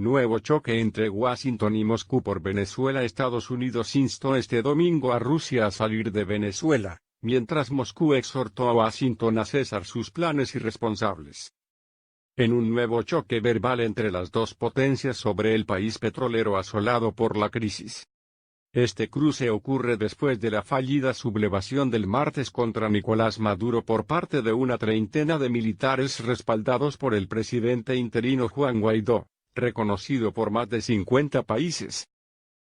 Nuevo choque entre Washington y Moscú por Venezuela. Estados Unidos instó este domingo a Rusia a salir de Venezuela, mientras Moscú exhortó a Washington a cesar sus planes irresponsables. En un nuevo choque verbal entre las dos potencias sobre el país petrolero asolado por la crisis. Este cruce ocurre después de la fallida sublevación del martes contra Nicolás Maduro por parte de una treintena de militares respaldados por el presidente interino Juan Guaidó, reconocido por más de 50 países.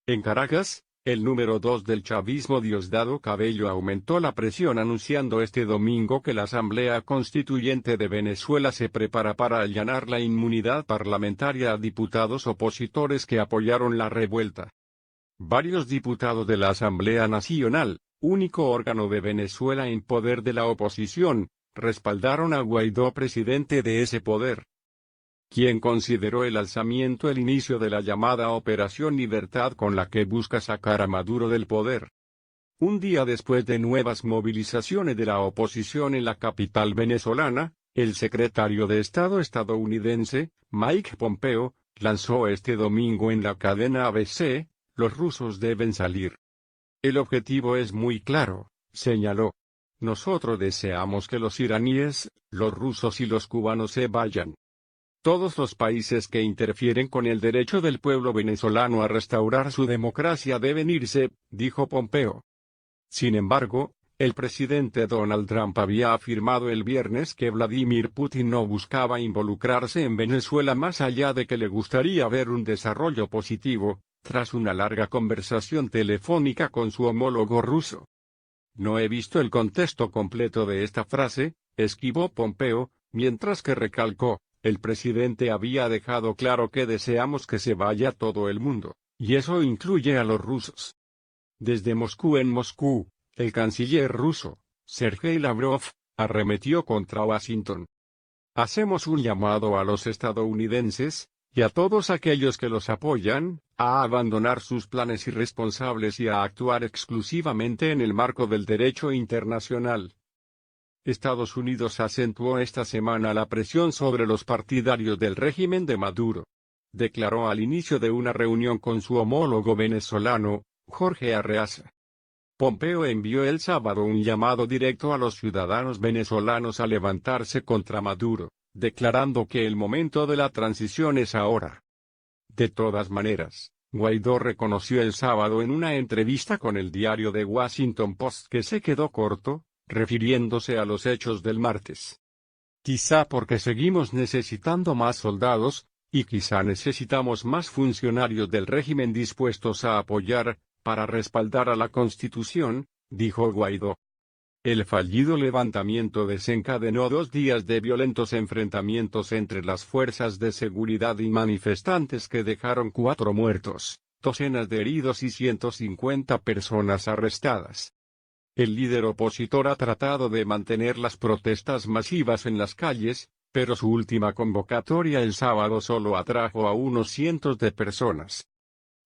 En Caracas, el número 2 del chavismo Diosdado Cabello aumentó la presión anunciando este domingo que la Asamblea Constituyente de Venezuela se prepara para allanar la inmunidad parlamentaria a diputados opositores que apoyaron la revuelta. Varios diputados de la Asamblea Nacional, único órgano de Venezuela en poder de la oposición, respaldaron a Guaidó presidente de ese poder, quien consideró el alzamiento el inicio de la llamada Operación Libertad con la que busca sacar a Maduro del poder. Un día después de nuevas movilizaciones de la oposición en la capital venezolana, el secretario de Estado estadounidense, Mike Pompeo, lanzó este domingo en la cadena ABC: los rusos deben salir. El objetivo es muy claro, señaló. Nosotros deseamos que los iraníes, los rusos y los cubanos se vayan. Todos los países que interfieren con el derecho del pueblo venezolano a restaurar su democracia deben irse, dijo Pompeo. Sin embargo, el presidente Donald Trump había afirmado el viernes que Vladimir Putin no buscaba involucrarse en Venezuela más allá de que le gustaría ver un desarrollo positivo, tras una larga conversación telefónica con su homólogo ruso. No he visto el contexto completo de esta frase, esquivó Pompeo, mientras que recalcó: el presidente había dejado claro que deseamos que se vaya todo el mundo, y eso incluye a los rusos. Desde Moscú en Moscú, el canciller ruso, Sergei Lavrov, arremetió contra Washington. Hacemos un llamado a los estadounidenses, y a todos aquellos que los apoyan, a abandonar sus planes irresponsables y a actuar exclusivamente en el marco del derecho internacional. Estados Unidos acentuó esta semana la presión sobre los partidarios del régimen de Maduro. Declaró al inicio de una reunión con su homólogo venezolano, Jorge Arreaza. Pompeo envió el sábado un llamado directo a los ciudadanos venezolanos a levantarse contra Maduro, declarando que el momento de la transición es ahora. De todas maneras, Guaidó reconoció el sábado en una entrevista con el diario The Washington Post que se quedó corto, refiriéndose a los hechos del martes. Quizá porque seguimos necesitando más soldados, y quizá necesitamos más funcionarios del régimen dispuestos a apoyar, para respaldar a la Constitución, dijo Guaidó. El fallido levantamiento desencadenó 2 días de violentos enfrentamientos entre las fuerzas de seguridad y manifestantes que dejaron 4 muertos, docenas de heridos y 150 personas arrestadas. El líder opositor ha tratado de mantener las protestas masivas en las calles, pero su última convocatoria el sábado solo atrajo a unos cientos de personas.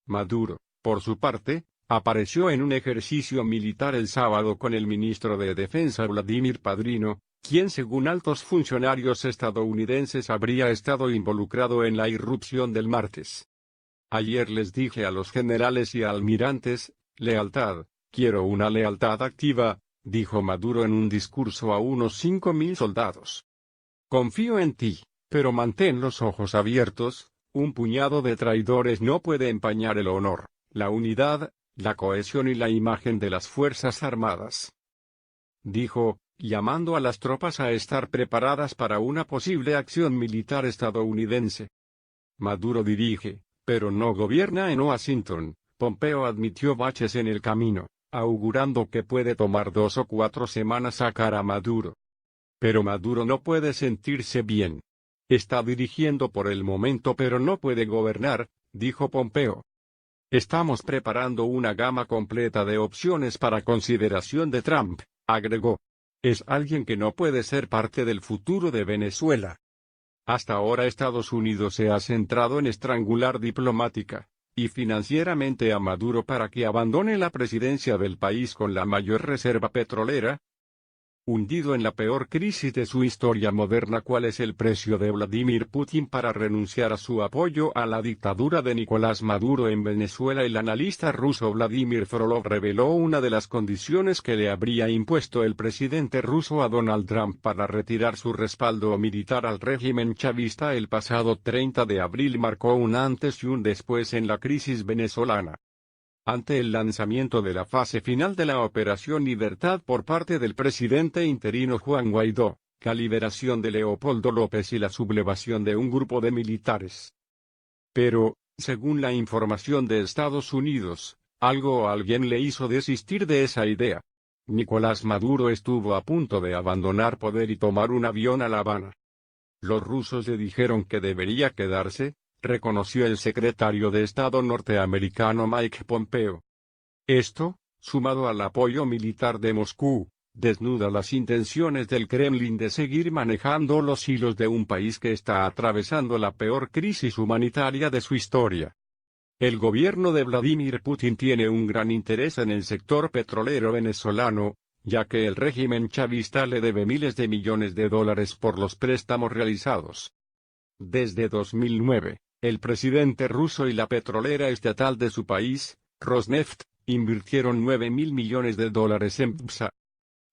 Maduro, por su parte, apareció en un ejercicio militar el sábado con el ministro de Defensa Vladimir Padrino, quien según altos funcionarios estadounidenses habría estado involucrado en la irrupción del martes. Ayer les dije a los generales y almirantes: lealtad. Quiero una lealtad activa, dijo Maduro en un discurso a unos 5.000 soldados. Confío en ti, pero mantén los ojos abiertos, un puñado de traidores no puede empañar el honor, la unidad, la cohesión y la imagen de las Fuerzas Armadas. Dijo, llamando a las tropas a estar preparadas para una posible acción militar estadounidense. Maduro dirige, pero no gobierna en Washington. Pompeo admitió baches en el camino, augurando que puede tomar 2 o 4 semanas sacar a Maduro. Pero Maduro no puede sentirse bien. Está dirigiendo por el momento pero no puede gobernar, dijo Pompeo. Estamos preparando una gama completa de opciones para consideración de Trump, agregó. Es alguien que no puede ser parte del futuro de Venezuela. Hasta ahora Estados Unidos se ha centrado en estrangular diplomática y financieramente a Maduro para que abandone la presidencia del país con la mayor reserva petrolera. hundido en la peor crisis de su historia moderna. ¿Cuál es el precio de Vladimir Putin para renunciar a su apoyo a la dictadura de Nicolás Maduro en Venezuela? El analista ruso Vladimir Frolov reveló una de las condiciones que le habría impuesto el presidente ruso a Donald Trump para retirar su respaldo militar al régimen chavista. El pasado 30 de abril marcó un antes y un después en la crisis venezolana. Ante el lanzamiento de la fase final de la Operación Libertad por parte del presidente interino Juan Guaidó, la liberación de Leopoldo López y la sublevación de un grupo de militares. Pero, según la información de Estados Unidos, algo o alguien le hizo desistir de esa idea. Nicolás Maduro estuvo a punto de abandonar poder y tomar un avión a La Habana. Los rusos le dijeron que debería quedarse, reconoció el secretario de Estado norteamericano Mike Pompeo. Esto, sumado al apoyo militar de Moscú, desnuda las intenciones del Kremlin de seguir manejando los hilos de un país que está atravesando la peor crisis humanitaria de su historia. El gobierno de Vladimir Putin tiene un gran interés en el sector petrolero venezolano, ya que el régimen chavista le debe miles de millones de dólares por los préstamos realizados. Desde 2009, el presidente ruso y la petrolera estatal de su país, Rosneft, invirtieron $9.000 millones en PSA.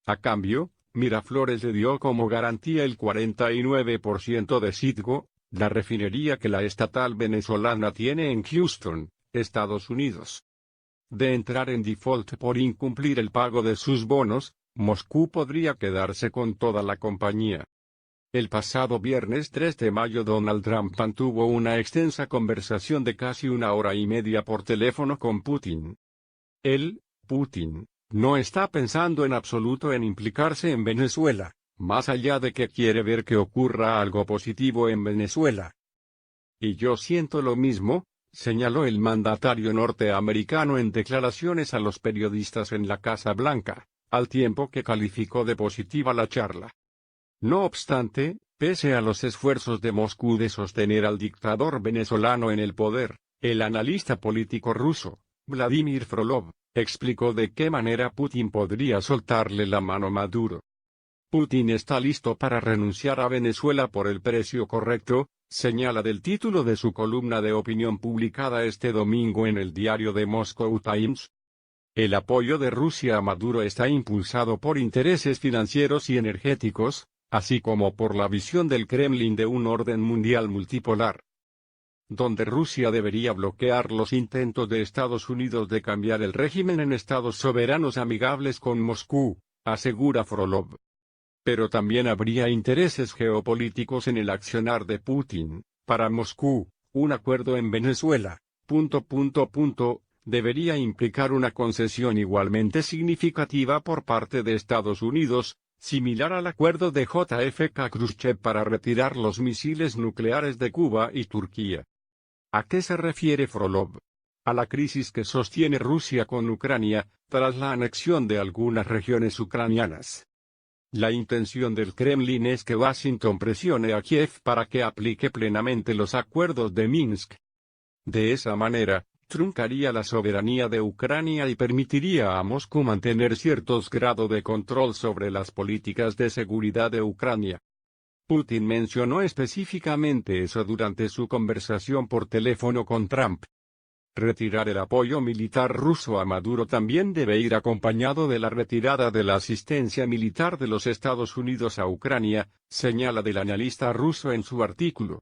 A cambio, Miraflores le dio como garantía el 49% de Citgo, la refinería que la estatal venezolana tiene en Houston, Estados Unidos. De entrar en default por incumplir el pago de sus bonos, Moscú podría quedarse con toda la compañía. El pasado viernes 3 de mayo Donald Trump mantuvo una extensa conversación de casi 1 hora y media por teléfono con Putin. Putin, no está pensando en absoluto en implicarse en Venezuela, más allá de que quiere ver que ocurra algo positivo en Venezuela. Y yo siento lo mismo, señaló el mandatario norteamericano en declaraciones a los periodistas en la Casa Blanca, al tiempo que calificó de positiva la charla. No obstante, pese a los esfuerzos de Moscú de sostener al dictador venezolano en el poder, el analista político ruso, Vladimir Frolov, explicó de qué manera Putin podría soltarle la mano a Maduro. Putin está listo para renunciar a Venezuela por el precio correcto, señala del título de su columna de opinión publicada este domingo en el diario The Moscow Times. El apoyo de Rusia a Maduro está impulsado por intereses financieros y energéticos, así como por la visión del Kremlin de un orden mundial multipolar, donde Rusia debería bloquear los intentos de Estados Unidos de cambiar el régimen en estados soberanos amigables con Moscú, asegura Frolov. Pero también habría intereses geopolíticos en el accionar de Putin. Para Moscú, un acuerdo en Venezuela, debería implicar una concesión igualmente significativa por parte de Estados Unidos, similar al acuerdo de JFK Khrushchev para retirar los misiles nucleares de Cuba y Turquía. ¿A qué se refiere Frolov? A la crisis que sostiene Rusia con Ucrania, tras la anexión de algunas regiones ucranianas. La intención del Kremlin es que Washington presione a Kiev para que aplique plenamente los acuerdos de Minsk. De esa manera, truncaría la soberanía de Ucrania y permitiría a Moscú mantener ciertos grados de control sobre las políticas de seguridad de Ucrania. Putin mencionó específicamente eso durante su conversación por teléfono con Trump. Retirar el apoyo militar ruso a Maduro también debe ir acompañado de la retirada de la asistencia militar de los Estados Unidos a Ucrania, señala el analista ruso en su artículo.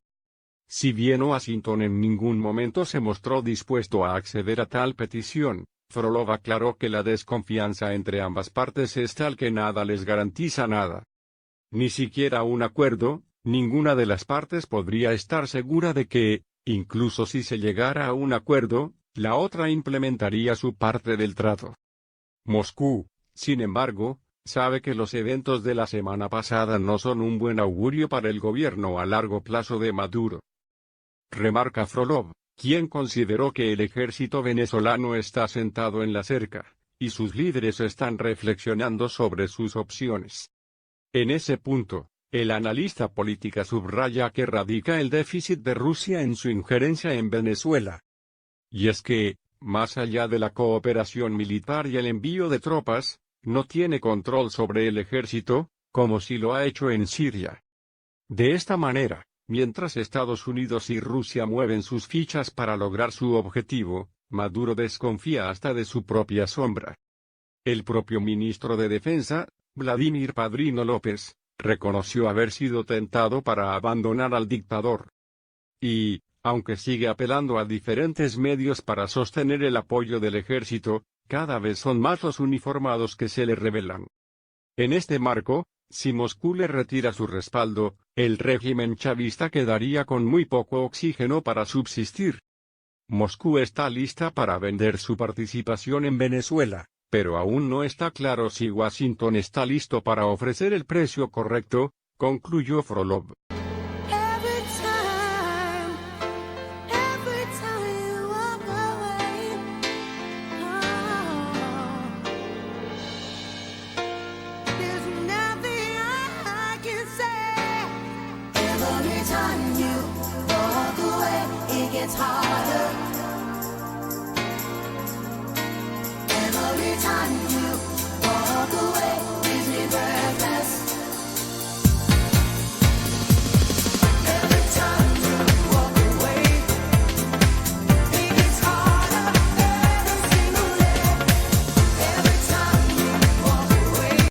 Si bien Washington en ningún momento se mostró dispuesto a acceder a tal petición, Frolov aclaró que la desconfianza entre ambas partes es tal que nada les garantiza nada. Ni siquiera un acuerdo, ninguna de las partes podría estar segura de que, incluso si se llegara a un acuerdo, la otra implementaría su parte del trato. Moscú, sin embargo, sabe que los eventos de la semana pasada no son un buen augurio para el gobierno a largo plazo de Maduro. Remarca Frolov, quien consideró que el ejército venezolano está sentado en la cerca, y sus líderes están reflexionando sobre sus opciones. En ese punto, el analista política subraya que radica el déficit de Rusia en su injerencia en Venezuela. Y es que, más allá de la cooperación militar y el envío de tropas, no tiene control sobre el ejército, como si lo ha hecho en Siria. De esta manera, mientras Estados Unidos y Rusia mueven sus fichas para lograr su objetivo, Maduro desconfía hasta de su propia sombra. El propio ministro de Defensa, Vladimir Padrino López, reconoció haber sido tentado para abandonar al dictador. Y, aunque sigue apelando a diferentes medios para sostener el apoyo del ejército, cada vez son más los uniformados que se le rebelan. En este marco, si Moscú le retira su respaldo, el régimen chavista quedaría con muy poco oxígeno para subsistir. Moscú está lista para vender su participación en Venezuela, pero aún no está claro si Washington está listo para ofrecer el precio correcto, concluyó Frolov. It's harder every time you